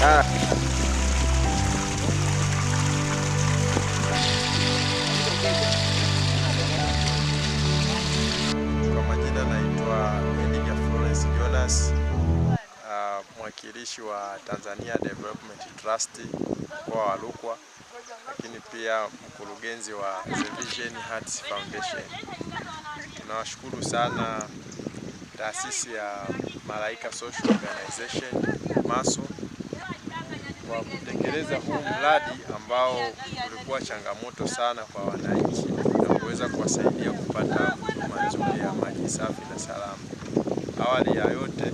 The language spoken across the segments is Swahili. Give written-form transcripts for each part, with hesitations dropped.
Ah. Kwa majina naitwa Edgar Florence Jonas, mwakilishi wa Tanzania Development Trust mkoa wa Rukwa, lakini pia mkurugenzi wa The Vision Hearts Foundation. Tunawashukuru sana taasisi ya Malaika Social Organization MASO kwa kutekeleza huu mradi ambao ulikuwa changamoto sana kwa wananchi na kuweza kuwasaidia kupata huduma nzuri ya maji safi na salama. Awali ya yote,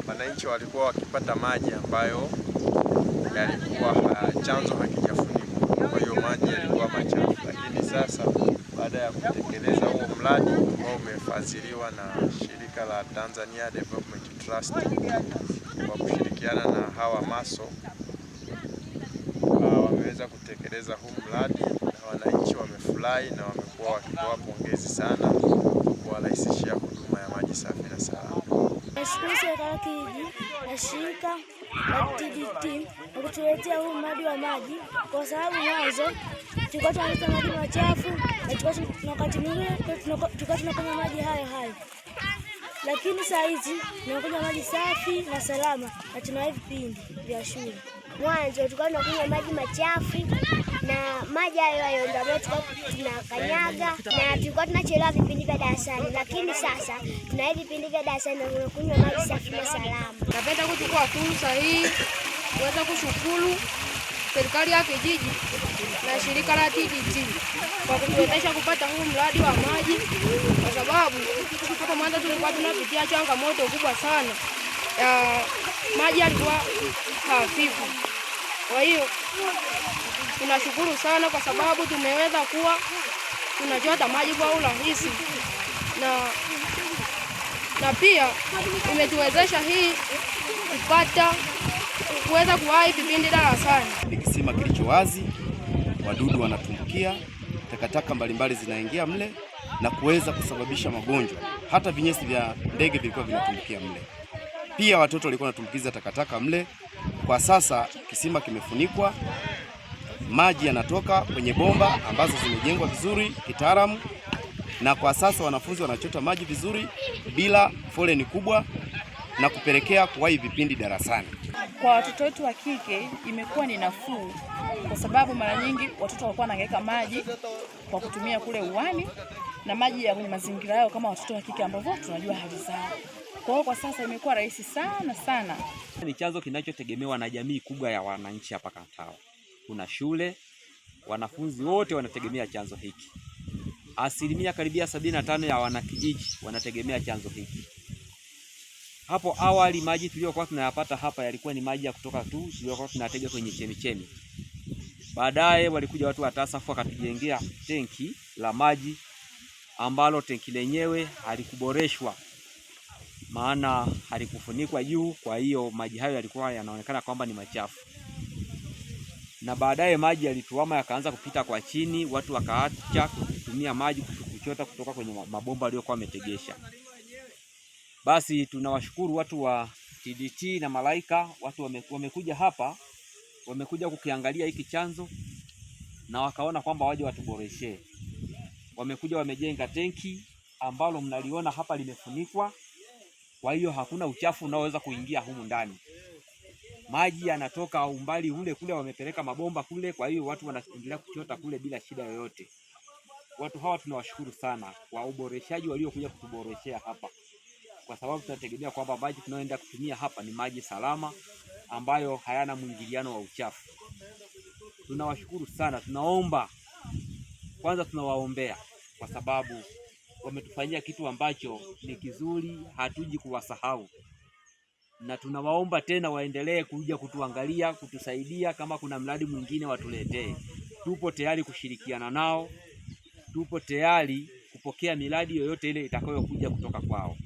wananchi walikuwa wakipata maji ambayo yalikuwa chanzo hakijafunikwa, kwa hiyo maji yalikuwa machafu. Lakini sasa baada ya kutekeleza huo mradi ambao umefadhiliwa na shirika la Tanzania Development Trust kwa kushirikiana na hawa MASO, wameweza kutekeleza huu mradi na wananchi wamefurahi na wamekuwa wakitoa pongezi sana kuwarahisishia huduma ya maji safi na salama. Nashukuru serikali ya kijiji na shirika la TDT kwa kutuletea huu mradi wa maji, kwa sababu mwanzo tulikuwa tunaleta maji machafu na wakati mwingine tulikuwa tunakunywa maji hayo, lakini saa hizi tunakunywa maji safi na salama na tuna vipindi vya shule. Mwanzo tulikuwa tunakunywa maji machafu na maji hayo ndio tulikuwa tunakanyaga na tulikuwa tunachelewa vipindi vya darasani, lakini sasa tuna vipindi vya darasani na tunakunywa maji safi na salama. Napenda kuchukua fursa hii kuweza kushukuru serikali ya kijiji na shirika la TDT kwa kutuwezesha kupata huu mradi wa maji, kwa sababu hapo mwanzo tulikuwa tunapitia changamoto kubwa sana ya maji yalikuwa hafifu. Kwa hiyo tunashukuru sana kwa sababu tumeweza kuwa tunachota maji kwa urahisi na pia imetuwezesha hii kupata kuweza kuwahi vipindi darasani. Ni kisima kilicho wazi, wadudu wanatumbukia, takataka mbalimbali zinaingia mle na kuweza kusababisha magonjwa. Hata vinyesi vya ndege vilikuwa vinatumbukia mle. Pia watoto walikuwa wanatumbukiza takataka mle. Kwa sasa kisima kimefunikwa, maji yanatoka kwenye bomba ambazo zimejengwa vizuri kitaalamu, na kwa sasa wanafunzi wanachota maji vizuri bila foleni kubwa na kupelekea kuwahi vipindi darasani. Kwa watoto wetu wa kike imekuwa ni nafuu, kwa sababu mara nyingi watoto walikuwa wanahangaika maji kwa kutumia kule uani na maji ya kwenye mazingira yao kama watoto wa kike ambao tunajua hali zao. Kwa hiyo kwa sasa imekuwa rahisi sana. Ni chanzo kinachotegemewa na jamii kubwa ya wananchi hapa Kantao. Kuna shule, wanafunzi wote wanategemea chanzo hiki. Asilimia karibia 75 ya wanakijiji wanategemea chanzo hiki. Hapo awali maji tuliyokuwa tunayapata hapa yalikuwa ni maji ya kutoka tu tuliyokuwa tunatega kwenye chemichemi. Baadaye walikuja watu wa TASAF wakatujengea tenki la maji ambalo tenki lenyewe halikuboreshwa, maana halikufunikwa juu, kwa hiyo maji hayo yalikuwa yanaonekana kwamba ni machafu. Na baadaye maji yalituama yakaanza kupita kwa chini, watu wakaacha kutumia maji kuchota kutoka kwenye mabomba aliyokuwa wametegesha. Basi tunawashukuru watu wa TDT na Malaika, watu wamekuja hapa, wamekuja kukiangalia hiki chanzo na wakaona kwamba waje watuboreshee. Wamekuja wamejenga tenki ambalo mnaliona hapa limefunikwa, kwa hiyo hakuna uchafu unaoweza kuingia humu ndani. Maji yanatoka umbali ule kule, wamepeleka mabomba kule, kwa hiyo watu wanaendelea kuchota kule bila shida yoyote. Watu hawa tunawashukuru sana kwa uboreshaji waliokuja kutuboreshea hapa, kwa sababu tunategemea kwamba maji tunayoenda kutumia hapa ni maji salama ambayo hayana mwingiliano wa uchafu. Tunawashukuru sana. Tunaomba kwanza, tunawaombea kwa sababu wametufanyia kitu ambacho ni kizuri, hatuji kuwasahau. Na tunawaomba tena waendelee kuja kutuangalia, kutusaidia, kama kuna mradi mwingine watuletee. Tupo tayari kushirikiana nao, tupo tayari kupokea miradi yoyote ile itakayokuja kutoka kwao.